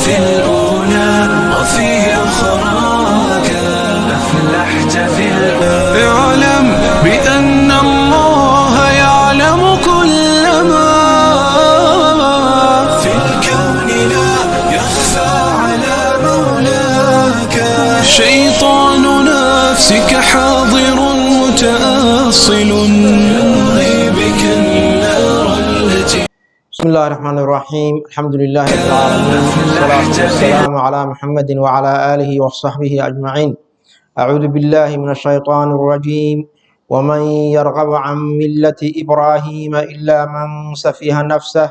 في الأولى وفي أخراك أفلحت في الأولى. اعلم بأن الله يعلم كل ما في الكون لا يخفى على مولاك. شيطان نفسك حاضر متأصل بك النار التي. بسم الله الرحمن الرحيم. الحمد لله رب العالمين، والصلاة والسلام على محمد وعلى آله وصحبه أجمعين. أعوذ بالله من الشيطان الرجيم. ومن يرغب عن ملة إبراهيم إلا من سفه نفسه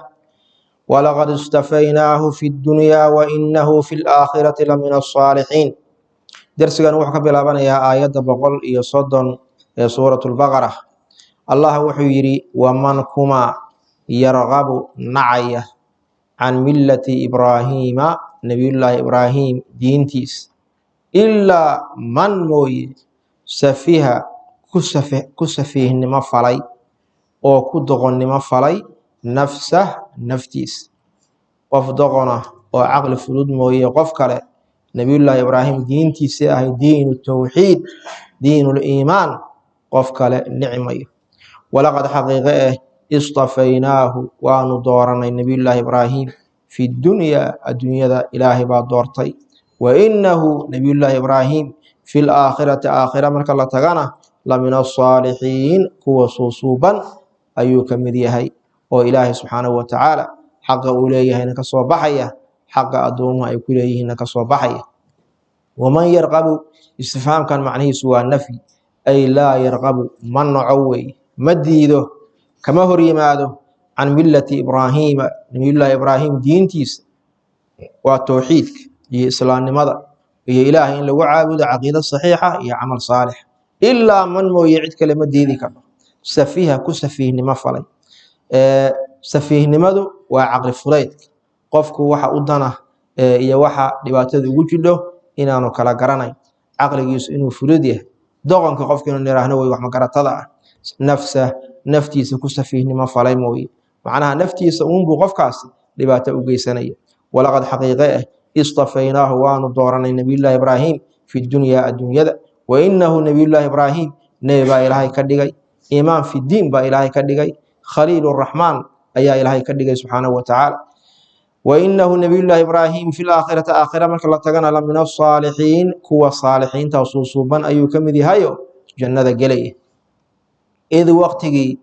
ولقد اصطفيناه في الدنيا وإنه في الآخرة لمن الصالحين. درسgan wuxuu ka bilaabanayaa aayadda 130 ee suuratul baqara. Allah wuxuu yiri waman kuma yarghabu nacaya can millati ibraahiima nabiyullaahi ibraahim diintiis ilaa man mooye safiha ku safiihnimo falay oo ku doqonnimo falay nafsah naftiis. Qof doqona oo caqli fudud mooye qof kale nabiyullaahi ibraahim diintiisa ahay diinu tawxiid diinul iimaan qof kale nicmayo. walaqad xaqiiqe istafaynaahu waanu dooranay nabiyullaahi ibraahim fi dunyaa adduunyada ilaahay baa doortay wa innahu nabiyullaahi ibraahim fi laakhirati aakhira marka la tagana lamina asaalixiin kuwa suusuuban ayuu ka mid yahay oo ilaahay subxaanahu watacaala xaqa uu leeyahayna ka soo baxaya, xaqa addoomuhu ay ku leeyihiinna ka soo baxaya. waman yarqabu istifhaamkan macnihiisu waa nafyi, ay laa yarqabu ma noco wey, ma diido, kama hor yimaado can millati ibraahiima nabiyullaahi ibraahim diintiisa waa towxiidka iyo islaamnimada iyo ilaahay in lagu caabudo caqiido saxiixa iyo camal saalix. ilaa man mooye cid kale ma diidi karto safiha ku safiihnimo falay. safiihnimadu waa caqli fudaydka, qofku waxa u dana iyo waxa dhibaatada ugu jidho inaanu kala garanayn, caqligiisu inuu fudud yahay. doqonka qofka inuu niraahno way wax magaratada ah, naftiisa ku safiihnimo falay mooye, macnaha naftiisa uunbuu qofkaasi dhibaato u geysanaya. walaqad xaqiiqe istafaynaahu waanu dooranay nabiyullaahi ibraahim fi dunyaa adduunyada wa innahu nabiyullaahi ibraahim nebi baa ilaahay ka dhigay, iimaan fi diin baa ilaahay ka dhigay, khaliiluraxmaan ayaa ilaahay ka dhigay subxaanahu watacaala. wa innahu nabiyullaahi ibraahim fi laakhirati aakhira marka la tagana la min asaalixiin kuwa saalixiinta suusuuban ayuu ka mid yahayo jannada gelaya. id waqtigii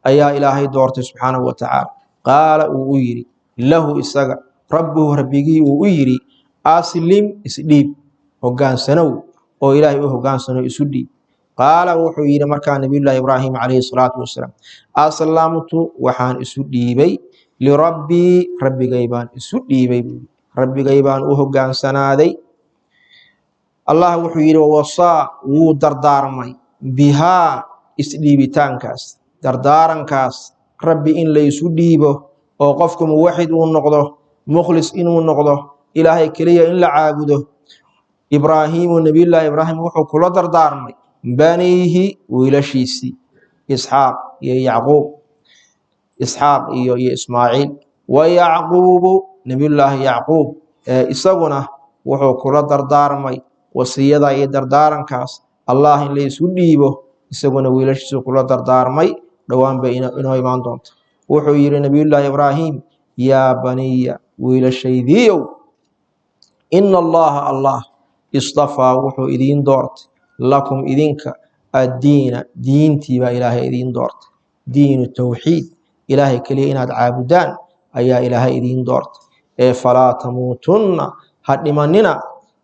ayaa ilaahay doortay subxaanahu watacaala qaala uu u yiri lahu isaga rabbuhu rabbigii uu u yiri aslim isdhiib, hogaansanow oo ilaahay u hogaansano isu dhiib. qaala wuxuu yiri markaa nabiyullaahi ibraahim calayhi salaatu wasalaam aslamtu waxaan isu dhiibay lirabbii rabbigay baan isu dhiibay, rabbigay baan u hogaansanaaday. allah wuxuu yiri wasaa wuu dardaarmay bihaa isdhiibitaankaas, dardaarankaas rabbi in la isu dhiibo oo qofku muwaxid uu noqdo, mukhlis inuu noqdo, ilaahay keliya in la caabudo. ibraahiimu nabiyullaahi ibraahim wuxuu kula dardaarmay baniihi wiilashiisii isxaaq iyo yacquub, isxaaq iyo ismaaciil, wa yacquubu nabiyullaahi yacquub isaguna wuxuu kula dardaarmay wasiyada iyo dardaarankaas allah in la isu dhiibo, isaguna wiilashiisu kula dardaarmay. dhowaan bay inoo imaan doonta. wuxuu yiri nabiyullaahi ibraahim yaa baniya wiilashaydiiyow ina allaha allah istafaa wuxuu idiin doortay lakum idinka addiina diintii baa ilaahay idiin doortay, diinu tawxiid ilaahay keliya inaad caabudaan ayaa ilaahay idiin doortay. falaa tamuutunna ha dhimanina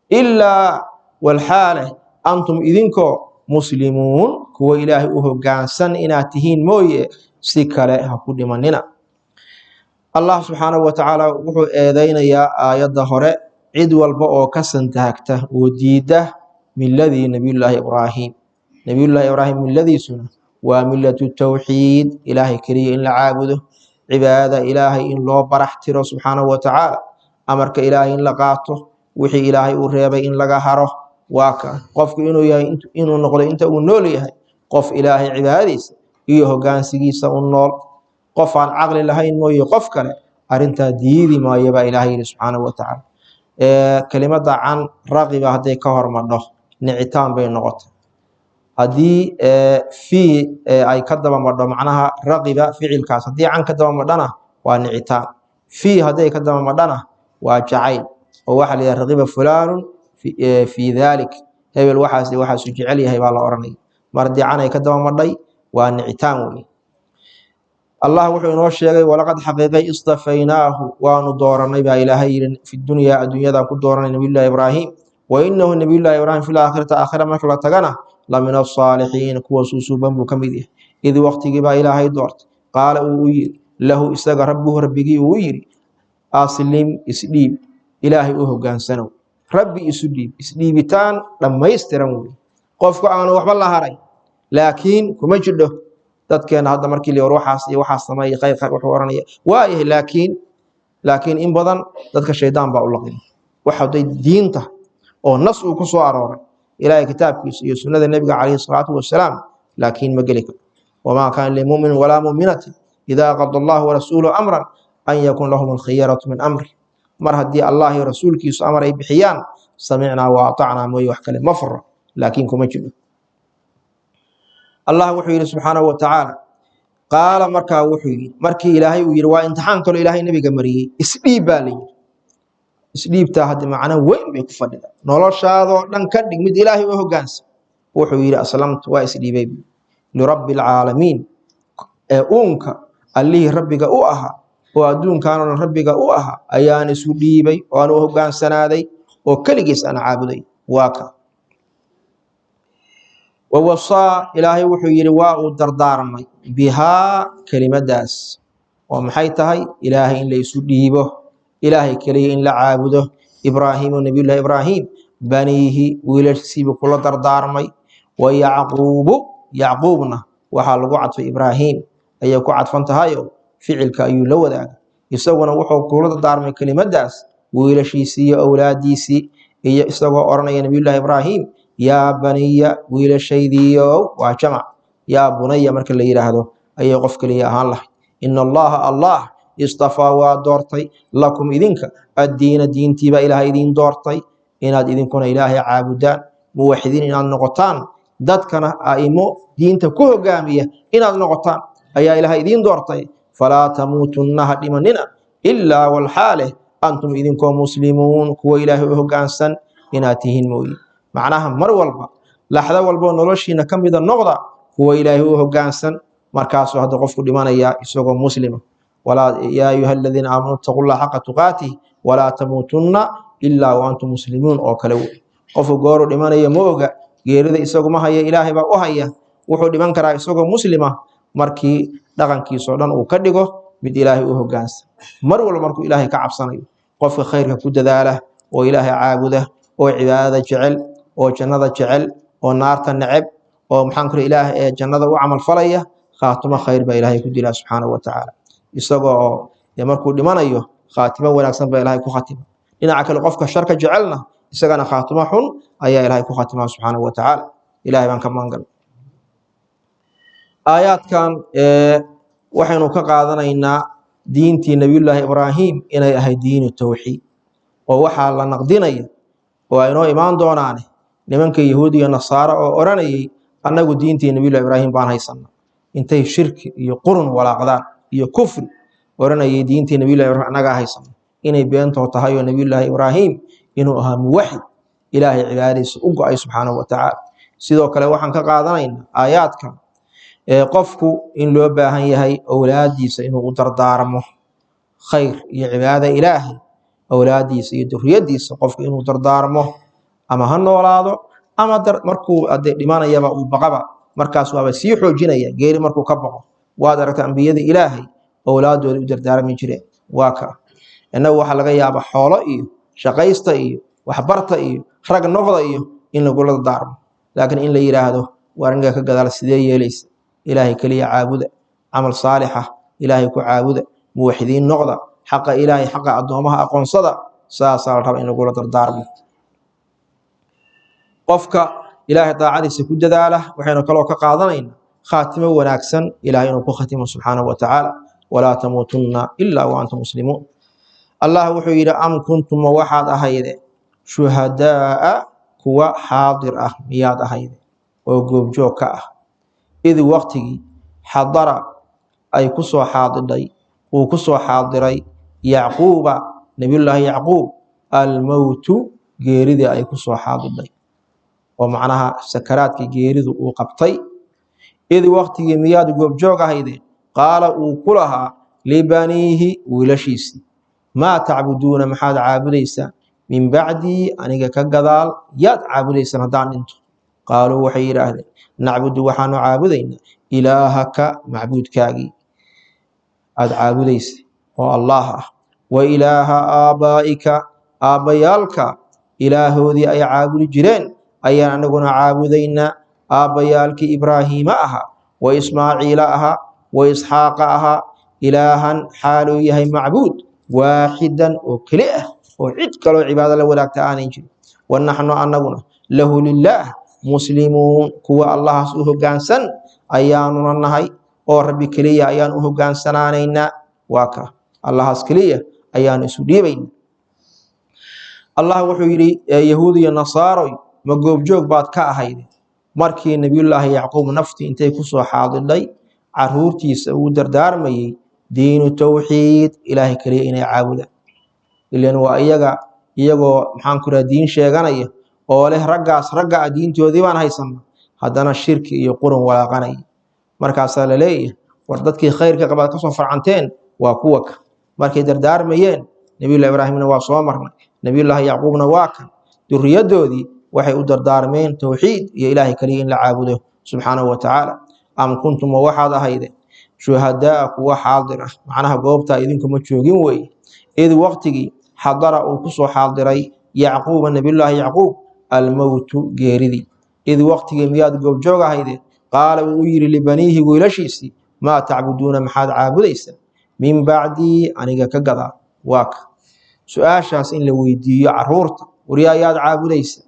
ilaa walxaale antum idinkoo muslimuun kuwa ilaahay u hogaansan inaad tihiin mooye si kale ha ku dhimanina. allah subxaanahu watacaala wuxuu eedeynayaa aayadda hore cid walba oo ka santaagta oo diida miladii nabiyullaahi ibraahim. nabiyullaahi ibraahim miladiisuna waa milatu tawxiid, ilaahay keliya in la caabudo, cibaadada ilaahay in loo barax tiro subxaanahu watacaala, amarka ilaahay in la qaato, wixii ilaahay uu reebay in laga haro. waa ka qofku inuu noqdo inta uu nool yahay qof ilaahay cibaadadiisa iyo hogaansigiisa u nool. qof aan caqli lahayn mooye qof kale arintaa diidi maayo baa ilaahay yidhi subxaanahu watacaala. kelimada can raqiba hadday ka hormadho nicitaan bay noqotay haddii fii ay ka daba madho macnaha raqiba ficilkaas haddii can ka daba madhana waa nicitaan fii hadday ka daba madhana waa jacayl oo waxaa la yidhaha raqiba fulaanun fii dalik hebel waxaasu jecel yahay baa la odhanaya mar haddii can ay ka daba madhay waa nicitaan wey allah wuxuu inoo sheegay walaqad xaqiiqay istafaynaahu waanu dooranay baa ilaahay yidhi fi dunyaa adduunyadaan ku dooranay nabiyullahi ibraahim wa inahu nabiyullahi ibraahim fi laakhirati aakhira marka la tagana la min asaalixiin kuwa suusuuban buu ka mid yahay id waqtigii baa ilaahay doortay qaala uu u yidhi lahu isaga rabbuhu rabbigii uu u yidhi aslim isdhiib ilaahay u hogaansanow rabbi isu dhiib isdhiibitaan dhammaystiran wey qofku aanu waxba la haray laakiin kuma jidho dadkeena hadda markii la war waxaas iyo waxaas sameeyay qayb wuxuu oranaya waayahay laakiin in badan dadka shaydaan baa u laqin waxa day diinta oo nas uu ku soo arooray ilaahay kitaabkiisa iyo sunnada nabiga calayhi salaatu wasalaam laakiin ma geli karo wamaa kaana limu'min walaa mu'minatin idaa qada allahu warasuuluhu amran an yakun lahum alkhiyaratu min amri mar haddii allah iyo rasuulkiisu amar ay bixiyaan samicnaa wa atacnaa mooye wax kale ma furo laakiin kuma jiro allah wuxuu yidhi subxaanahu watacaala qaala markaa wuxuu yidhi markii ilaahay uu yidhi waa imtixaan kaloo ilaahay nabiga mariyey isdhiib baa la yidhi isdhiibtaa haddi macno weyn bay ku fadhida noloshaadoo dhan ka dhig mid ilaahay u hoggaansan wuxuu yidhi aslamtu waa isdhiibay lirabbi alcaalamiin ee uunka allihii rabbiga u ahaa oo adduunkaanoo dhan rabbiga u ahaa ayaan isu dhiibay oo aan u hoggaansanaaday oo keligiis aan caabuday waa ka wawasaa ilaahay wuxuu yidhi waa uu dardaarmay bihaa kelimadaas oo maxay tahay ilaahay in la isu dhiibo ilaahay keliya in la caabudo ibraahiimu nabiyullahi ibraahim baniihi wiilashiisiibu kula dardaarmay wa yacquubna waxaa lagu cadfay ibraahim ayay ku cadfan tahayo ficilka ayuu la wadaagay isaguna wuxuu kula dardaarmay kelimadaas wiilashiisii iyo awlaadiisii iyo isagoo odhanaya nabiyullahi ibraahim yaa baniya wiilashaydiiyow waa jamac yaa bunaya marka la yidhaahdo ayay qof keliya ahaan lahay ina allaha allah istafaa waa doortay lakum idinka addiina diintiibaa ilaahay idiin doortay inaad idinkuna ilaahay caabudaan muwaxidiin inaad noqotaan dadkana a'imo diinta ku hogaamiya inaad noqotaan ayaa ilaahay idiin doortay falaa tamuutunna ha dhimanina ilaa walxaaleh antum idinkoo muslimuun kuwa ilaahay u hoggaansan inaad tihiin mooye macnaha mar walba laxdo walboo noloshiina ka mida noqda kuwa ilaahay u hoggaansan markaasuu hadda qofku dhimanayaa isagoo muslima yaa ayuha aladiina aamanuu ittaqu llaha xaqa tuqaatih walaa tamuutunna ilaa wa antum muslimuun oo kale wey qofku gooru dhimanaya ma oga geerida isagu ma haya ilaahay baa u haya wuxuu dhiman karaa isagoo muslima markii dhaqankiisoo dhan uu ka dhigo mid ilaahay u hoggaansan mar walba markuu ilaahay ka cabsanayo qofka khayrka ku dadaala oo ilaahay caabuda oo cibaadada jecel oo jannada jecel oo naarta neceb oo maxaan ku ilaahay ee jannada u camal falaya khaatimo khayr baa ilaahay ku dilaa subxaanahu watacaala isagoo markuu dhimanayo khaatimo wanaagsan baa ilaahay ku khatima dhinaca kale qofka sharka jecelna isagana khaatimo xun ayaa ilaahay ku khatimaa subxaanahu watacaala ilaahay baan ka maangal aayaadkan waxaynu ka qaadanaynaa diintii nabiyullaahi ibraahim inay ahayd diinu towxiid oo waxaa la naqdinaya oo aynoo imaan doonaane nimanka yahuud iyo nasaaro oo odhanayay annagu diintii nabiyullahi ibraahim baan haysana intay shirki iyo qurun walaaqdaan iyo kufri odhanayay diintii nabiyullahi ibraahim annagaa haysana inay beentoo tahay oo nabiyullaahi ibraahim inuu ahaa muwaxid ilaahay cibaadadiisa u go-ay subxaanahu watacaala sidoo kale waxaan ka qaadanaynaa aayaadkan qofku in loo baahan yahay awlaadiisa inuu u dardaarmo khayr iyo cibaada ilaahay awlaadiisa iyo duriyadiisa qofku inuu dardaarmo ama ha noolaado ama markuu ade dhimanayaba uu baqaba markaas waaba sii xoojinaya geeri markuu ka baqo waad aragta ambiyada ilaahay awlaadooda u dardaarmi jireen waa ka innagu waxaa laga yaaba xoolo iyo shaqaysta iyo waxbarta iyo rag noqda iyo in lagula dardaarmo laakiin in la yidhaahdo waringa ka gadaal sidee yeelaysa ilaahay keliya caabuda camal saalixa ilaahay ku caabuda muwaxidiin noqda xaqa ilaahay xaqa addoomaha aqoonsada saasaa la raba in lagula dardaarmo qofka ilaahay daacadiisa ku dadaala waxaynu kaloo ka qaadanayna khaatimo wanaagsan ilaahay inuu ku khatimo subxaanahu watacaala walaa tamuutunna ilaa wa antum muslimuun allah wuxuu yidhi am kuntum waxaad ahayde shuhadaa kuwa xaadir ah miyaad ahayde oo goobjoog ka ah id waqtigii xadara ay ku soo xaadiday uu ku soo xaadiray yacquuba nabiyullaahi yacquub almowtu geeridii ay ku soo xaadiday oo macnaha sakaraadkii geeridu uu qabtay id waqtigii miyaad goobjoog ahayde qaala uu ku lahaa libaniihi wiilashiisii maa tacbuduuna maxaad caabudaysaan min bacdii aniga ka gadaal yaad caabudaysaan haddaan dhinto qaaluu waxay yidhaahdeen nacbudu waxaanu caabudaynaa ilaahaka macbuudkaagii aad caabudaysa oo allaah ah wa ilaaha aabaa'ika aabbayaalka ilaahoodii ay caabudi jireen ayaan anaguna caabudaynaa aabbayaalkii ibraahiima ahaa wa ismaaciila ahaa wa isxaaqa ahaa ilaahan xaaluu yahay macbuud waaxidan oo keli ah oo cid kaloo cibaado la wadaagta aanan jirin wa naxnu anaguna lahu lilaah muslimuun kuwa allahaas u hoggaansan ayaanuna nahay oo rabbi keliya ayaan u hoggaansanaanaynaa waa ka allahaas keliya ayaanu isu dhiibaynaa allah wuxuu yidhi yahuud iyo nasaaroy ma goobjoog baad ka ahayd markii nebiyullaahi yacquub naftii intay ku soo xaadidhay caruurtiisa uu dardaarmayey diinu towxiid ilaahay keliya inay caabudaan ilan waa iyagoo maxaan ku raha diin sheeganaya oo leh raggaas ragga a diintoodii baan haysana haddana shirki iyo quran walaaqanaya markaasaa la leeyahay war dadkii khayrka qabaad ka soo farcanteen waa kuwa ka markay dardaarmayeen nebiyullahi ibraahimna waa soo marnay nebiyullaahi yacquubna waa kan duriyaddoodii waxay u dardaarmeen towxiid iyo ilaahay keliya in la caabudo subxaanahu wa tacaala am kuntum waxaad ahayde shuhadaa kuwa xaadir ah macnaha goobtaa idinkuma joogin weeye id waqtigii xadara uu ku soo xaadiray yacquuba nebiyullaahi yacquub almowtu geeridii id waqtigii miyaad goobjoog ahayde qaala wuu u yidhi libaniihi wiilashiisii maa tacbuduuna maxaad caabudaysaa min bacdii aniga ka gadaa waa ka su-aashaas in la weydiiyo caruurta wariyaayaad caabudaysa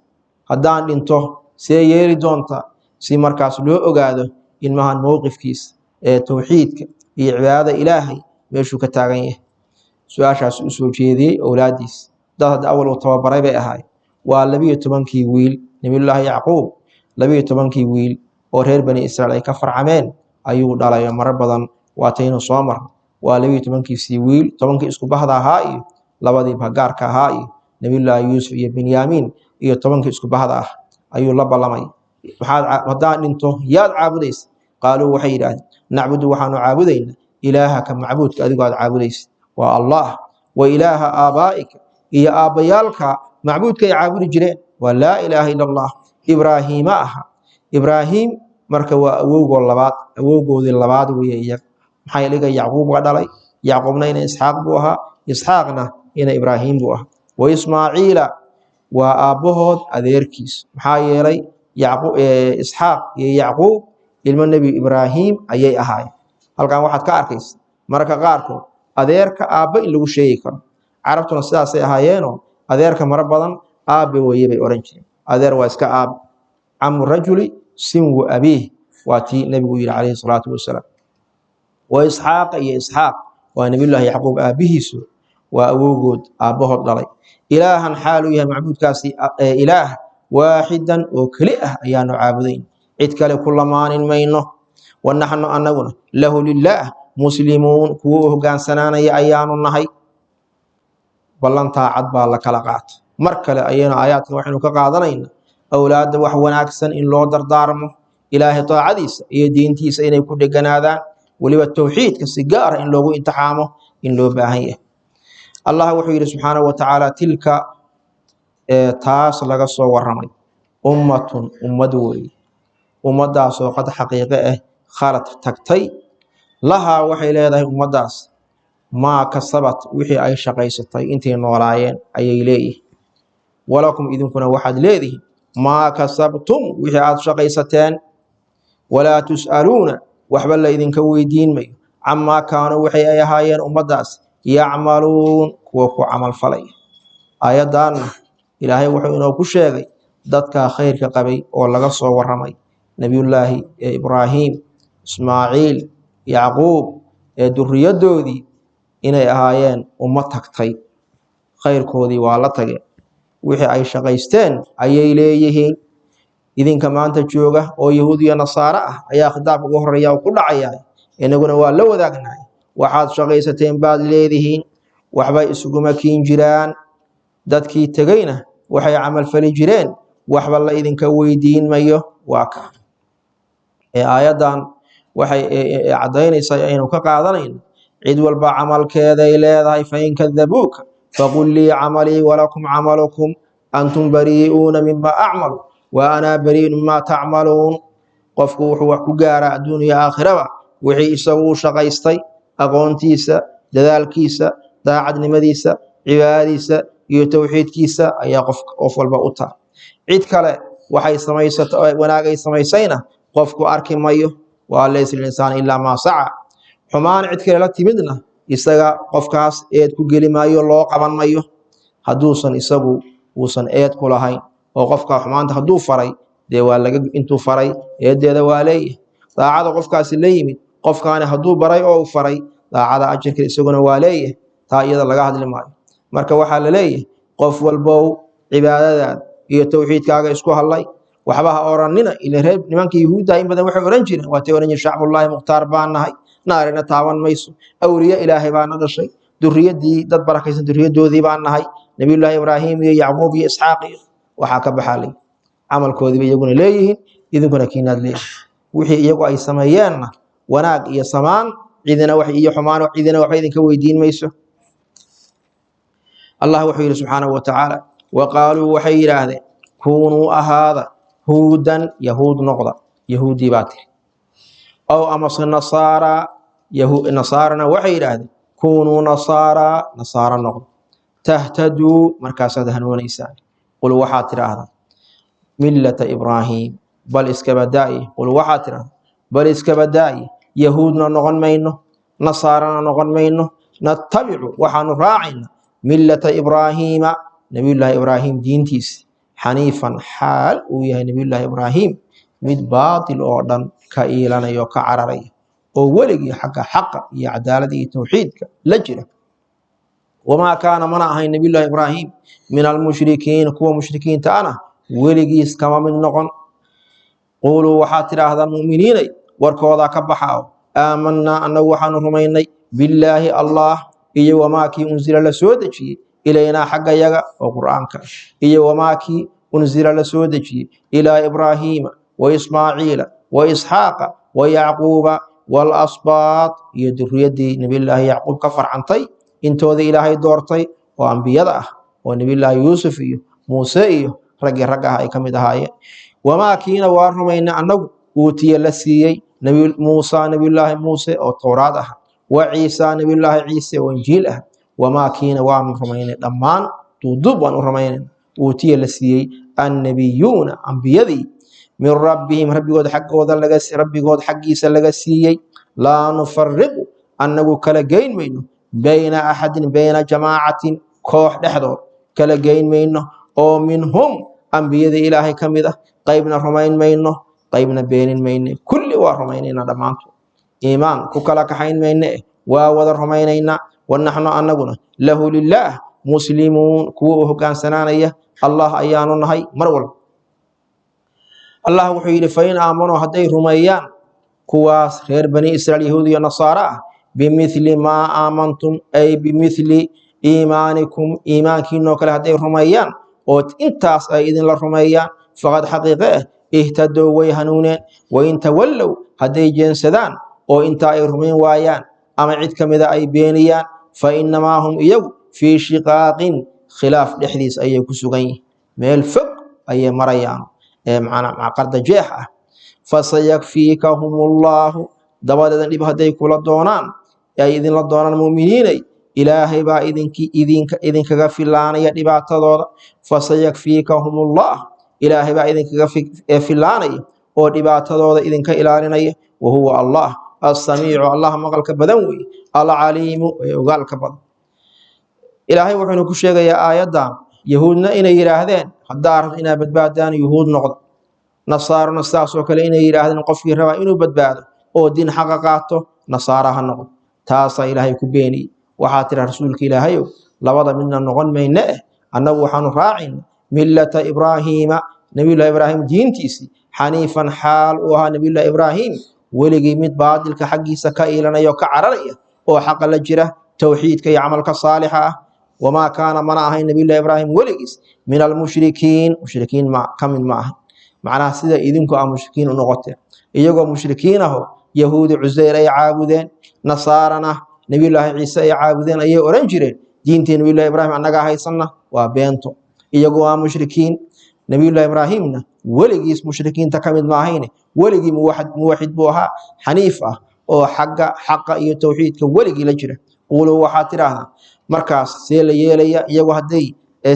haddaan dhinto see yeeli doontaa si markaas loo ogaado ilmahan mowqifkiisa ee towxiidka iyo cibaadada ilaahay meeshuu ka taagan yahay su-aashaas u soo jeediyey owlaadiisa dad hadda awal uu tababaray bay ahaay waa 12 wiil nebiyullaahi yacquub 12 wiil oo reer bani israa'iil ay ka farcameen ayuu dhalayo marar badan waataynu soo marno waa 12 wiil 10 isku bahda ahaa iyo labadii bagaarka ahaa iyo nebiyullaahi yuusuf iyo binyaamiin iyo 10 isku bahda ah ayuu la ballamay haddaan dhinto yaad caabudaysa qaaluu waxay yidhaahdeen nacbudu waxaanu caabudaynaa ilaahaka macbuudka adigu aad caabudaysa waa allah wa ilaaha aabaa'ika iyo aabbayaalka macbuudka ay caabudi jireen waa laa ilaaha ila allah ibraahiima aha ibraahim marka waa awowgoodii labaad weeye iyaga maxaa yeelay yacquub waa dhalay yacquubna ina isxaaq buu ahaa isxaaqna ina ibraahim buu ahaa wa ismaaciila waa aabbahood adeerkiis maxaa yeelay isxaaq iyo yacquub ilmo nebi ibraahim ayay ahaayeen halkan waxaad ka arkaysa mararka qaarkood adeerka aabba in lagu sheegi karo carabtuna sidaasay ahaayeenoo adeerka mara badan aabbe weeye bay oran jireen adeer waa iska aab camu rajuli sinwu abiih waa tii nebigu yidhi calayhi salaatu wasalaam wa isxaaqa iyo isxaaq waa nebiyullaahi yacquub aabbihiisu waa awowgood aabbahood dhalay ilaahan xaaluu yahay macbuudkaasi ilaah waaxidan oo keli ah ayaanu caabudayn cid kale ku lamaanin mayno wa naxnu anaguna lahu lilaah muslimuun kuwa u hogaansanaanaya ayaanu nahay ballantaa cad baa la kala qaata mar kale ayaynu aayaadkan waxaynu ka qaadanayna awlaadda wax wanaagsan in loo dardaarmo ilaahay taacadiisa iyo diintiisa inay ku dheganaadaan weliba towxiidka si gaara in loogu imtixaamo in loo baahan yahay allah wuxuu yidhi subxaanahu wa tacaala tilka taas laga soo waramay ummatun ummad weeye ummadaasoo qad xaqiiqe ah khalad tagtay lahaa waxay leedahay ummaddaas maa kasabat wixii ay shaqaysatay intay noolaayeen ayay leeyihin walakum idinkuna waxaad leedihiin maa kasabtum wixii aad shaqaysateen walaa tus'aluuna waxba la idinka weydiin mayo camaa kaanuu waxay ay ahaayeen ummaddaas yacmaluun kuwa ku camal falaya aayaddaanna ilaahay wuxuu inoo ku sheegay dadkaa khayrka qabay oo laga soo waramay nebiyullaahi ibraahim ismaaciil yacquub ee duriyaddoodii inay ahaayeen ummad tagtay khayrkoodii waa la tageen wixii ay shaqaysteen ayay leeyihiin idinka maanta jooga oo yahuud iyo nasaara ah ayaa khitaabka ugu horeeya ku dhacaya inaguna waa la wadaagnaay waxaad shaqaysateen baad leedihiin waxbay isuguma kiin jiraan dadkii tegayna waxay camal fali jireen waxba la idinka weydiin mayo waa ka aayadan waxay cadaynaysaa inuu ka qaadanayno cid walba camalkeeday leedahay fa in kadabuuka faqul lii camalii walakum camalukum antum barii'uuna mima acmalu wa anaa barii'un mima tacmaluun qofku wuxuu wax ku gaaraa adduun iyo aakhiraba wixii isagu u shaqaystay aqoontiisa dadaalkiisa daacadnimadiisa cibaadadiisa iyo tawxiidkiisa ayaa qof walba u tahay cid kale waxay samaysato wanaag ay samaysayna qofku arki mayo waa laysa linsaan ilaa maa saca xumaan cid kale la timidna isaga qofkaas eed ku geli maayo loo qaban mayo hadduusan isagu uusan eed ku lahayn oo qofka xumaanta hadduu faray dee waa laga intuu faray eedeeda waa leeyahay daacada qofkaasi la yimid qofkaani hadduu baray oo faray daacada ajirka isaguna waa leeyahay taa iyada laga hadli maayo marka waxaa la leeyahay qof walbow cibaadadaada iyo tawxiidkaaga isku hadlay waxba ha oranina ila reeb nimanka yahuudda in badan waxay oran jireen waa oran jireen shacbullaahi mukhtaar baan nahay naarina taaban mayso awliya ilaahay baan dhashay durriyadii dad barakaysan durriyadoodii baan nahay nabiyullaahi ibraahim iyo yacquub iyo isxaaq iyo waxaa ka baxalay camalkoodiiba iyaguna leeyihiin idinkuna kiinaad leeyihiin wixii iyagu ay sameeyeenna wanaag iyo samaan cidina wax iyo xumaan cidina waxba idinka weydiin mayso allah wuxuu yidhi subxaanahu watacaala waqaaluu waxay yidhaahdeen kuunuu ahaada huudan yahuud noqda yahuudii baa tiri aw amase nasaaraa nasaarana waxay yidhaahdeen kuunuu nasaaraa nasaara noqda tahtaduu markaasaad hanuunaysaan qul waxaad tidhaahdaa millata ibraahiim bal iska badaa'i qul waxaad tidhaahdaa bal iska badaa'i yahuudna noqon mayno nasaarana noqon mayno nattabicu waxaanu raacayna millata ibraahiima nabiyullaahi ibraahim diintiisa xaniifan xaal uu yahay nabiyullaahi ibraahim mid baatil oo dhan ka iilanaya oo ka cararaya oo weligii xagga xaqa iyo cadaalada iyo tawxiidka la jira wamaa kaana mana ahayn nabiyullaahi ibraahim min almushrikiin kuwa mushrikiinta ana weligiis kama mid noqon quuluu waxaad tidhaahdaan mu'miniinay warkoodaa ka baxaa aamanaa annagu waxaanu rumaynay billaahi allah iyo wamaakii unsila la soo dejiyey ilaynaa xagga yaga oo qur'aanka iyo wamaakii unsila la soo dejiyey ilaa ibraahiima wa ismaaciila wa isxaaqa wa yacquuba walasbaat iyo durriyaddii nabiyullaahi yacquub ka farcantay intooda ilaahay doortay oo ambiyada ah oo nabiyullaahi yuusuf iyo muuse iyo raggii rag ah ay ka mid ahaayeen wamaakiina waa rumayna annagu uutiya la siiyey muusa nabiyullaahi muuse oo towraad ah wa ciisa nabiyullaahi ciise oo injiil ah wamaakiina waanu rumaynay dhammaan duuduub waan u rumaynay uutiya la siiyey annabiyuuna ambiyadii min rabbihim rabbigood xaggiisa laga siiyey laa nufariqu annagu kala geyn mayno bayna axadin bayna jamaacatin koox dhexdood kala geyn mayno oo minhum ambiyada ilaahay ka mid ah qaybna rumayn mayno qaybna beenin mayne kulli waa rumaynayna dhammaantood iimaan ku kala kaxayn mayne waa wada rumaynaynaa wanaxnu annaguna lahu lilaah muslimuun kuwa u hogaansanaanaya allah ayaanu nahay mar walba allah wuxuu yidhi fain aamanuu hadday rumeeyaan kuwaas reer bani israa'iil yahuud iyo nasaara ah bimithli maa aamantum ay bimithli iimaanikum iimaankiinoo kale hadday rumeeyaan oo intaas ay idinla rumeeyaan faqad xaqiiqe ah ihtadow way hanuuneen wain tawallow hadday jeensadaan oo intaa ay rumayn waayaan ama cid ka mida ay beeniyaan fa innamaa hum iyagu fii shiqaaqin khilaaf dhexdiis ayay ku sugan yihiin meel fog ayay marayaan qarda jeex ah fasayakfiikahum ullaahu dabadeedan dhib hadday kula doonaan ay idinla doonaan mu'miniinay ilaahay baa idinkaga filaanaya dhibaatadooda fasayakfiikahum ullah ilaahay baa idinkaga filaanaya oo dhibaatadooda idinka ilaalinaya wahuwa allah assamiicu allah maqalka badan weeye alcaliimu ee ogaalka badan ilaahay wuxuuna ku sheegayaa aayaddan yahuudna inay yidhaahdeen haddaa rabto inaad badbaadaan yuhuud noqda nasaarona sidaasoo kale inay yidhaahdeen qofkii rabaa inuu badbaado oo diin xaqa qaato nasaara ha noqdo taasaa ilaahay ku beeniyey waxaa tira rasuulka ilaahayow labada midna noqon mayne annagu waxaanu raacin millata ibraahiima nabiyullahi ibraahim diintiisii xaniifan xaal uu ahaa nabiyullahi ibraahim weligii mid baadilka xaggiisa ka iilanaya oo ka cararaya oo xaqa la jira towxiidka iyo camalka saalixa ah wamaa kaana mana ahayn nabiyullahi ibraahim weligiis min almushrikiin mushrikiin ka mid ma ahayn macnaha sida idinku aa mushrikiin u noqoteen iyagoo mushrikiin aho yahuudi cuseyr ay caabudeen nasaarana nabiyullaahi ciise ay caabudeen ayay oran jireen diintii nabiyullahi ibraahim annagaa haysanna waa beento iyagoo aa mushrikiin nabiyullahi ibraahimna weligiis mushrikiinta ka mid ma ahayne weligii muwaxid buu ahaa xaniif ah oo xaqa iyo towxiidka weligii la jira quuluu waxaad tidhaahdaa markaas see la yeelaya iyagu hadday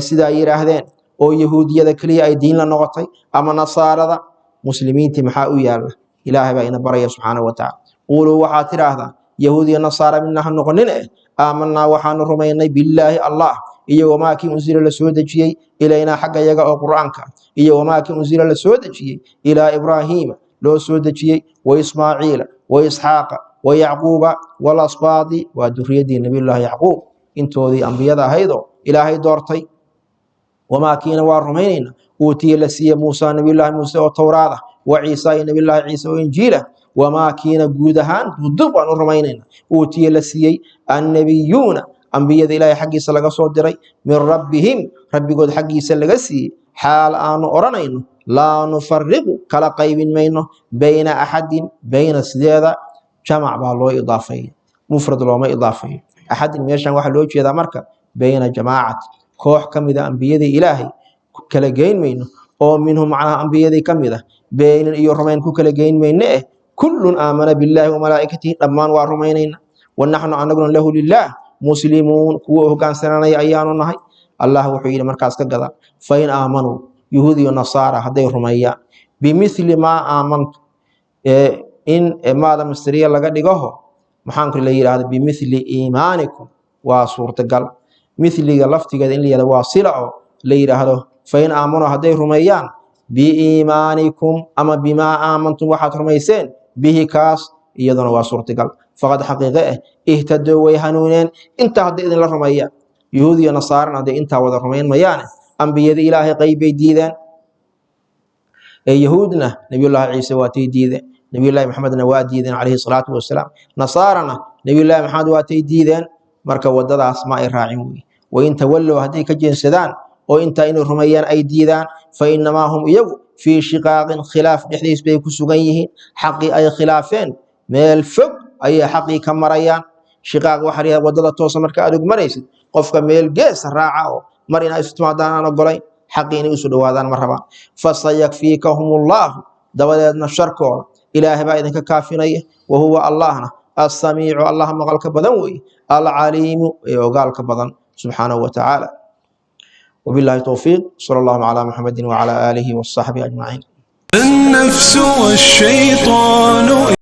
sidaa yidhaahdeen oo yahuudiyada keliya ay diin la noqotay ama nasaarada muslimiintii maxaa u yaalla ilaahay baa ina baraya subxaanahu watacaala quuluu waxaad tidhaahdaa yahuudiya nasaara midna ha noqonin aamanaa waxaanu rumaynay billaahi allah iyo wamaakii unsila la soo dejiyey ilaynaa xagga yaga oo qur'aanka iyo wamaakii unsila la soo dejiyey ilaa ibraahiima loo soo dejiyey wa ismaaciila wa isxaaqa wa yacquuba walasbaadi waa duriyadii nabiyullaahi yacquub intoodii ambiyada ahaydoo ilaahay doortay wamaakiina waa rumaynayna uutiye la siiye muusa nabiyullaahi muuse oo towraada wa ciisa iyo nabiyullaahi ciise oo injiila wamaakiina guud ahaan dudub baan u rumaynayna uutiye la siiyey annabiyuuna ambiyada ilaahay xaggiisa laga soo diray min rabbihim rabbigood xaggiisa laga siiyey xaal aanu odhanayno laa nufariqu kala qaybin mayno bayna axadin bayna sideeda jamac baa loo idaafeeya mufrad looma idaafeeyo axadin meeshan waxaa loo jeedaa marka bayna jamaacati koox ka mid a ambiyadii ilaahay kala geyn mayno oo minhum macnaha ambiyadii ka mid ah beenin iyo rumayn ku kala geyn mayne kullun aamana billaahi wamalaa'ikatihi dhammaan waa rumaynayna wanaxnu anaguna lahu lilaah muslimuun kuwa hoggaansananaya ayaanu nahay allah wuxuu yidhi markaas ka gada fain aamanuu yuhuud iyo nasaara hadday rumeeyaan bimithli maa aamantu in maada masteriya laga dhigaho maxaanku la yidhahda bimithli iimaanikum waa suurtagal mithliga laftigeeda in la yihahdo waa sila oo la yidhaahdo fain aamanuu hadday rumeeyaan biiimaanikum ama bimaa aamantum waxaad rumayseen bihi kaas iyaduna waa suurtagal faqad xaqiiqe ihtadow way hanuuneen intaa hadday idinla rumeeyaan yuhuud iyo nasaaran hadday intaa wada rumayn mayaane ambiyada ilaahay qayb bay diideen yahuudna nabiyullaahi ciise waatay diideen nabiyullaahi maxamedna waa diideen calayhi salaatu wasalaam nasaarana nabiyullaahi maxamed waatay diideen marka wadadaas ma ay raacin wey wain tawallow hadday ka jeensadaan oo intaa inay rumeeyaan ay diidaan fa inamaa hum iyagu fii shiqaaqin khilaaf dhexdiis bay ku sugan yihiin xaqii ay khilaafeen meel fog ayay xaqii ka marayaan shiqaaq waxa la wadada toosa marka aad ogmanaysid qofka meel geesa raaca oo mar inay isu timaadaan aan ogolayn xaqii inay isu dhowaadaan ma rabaan fasayakfiikahumullahu dabadeedna sharkooda ilaahay baa idinka kaafinaya wahuwa allahna assamiicu allah maqalka badan weeye alcaliimu ee ogaalka badan subxaanahu watacaala وبالله التوفيق صلى الله على محمد وعلى آله وصحبه أجمعين. النفس والشيطان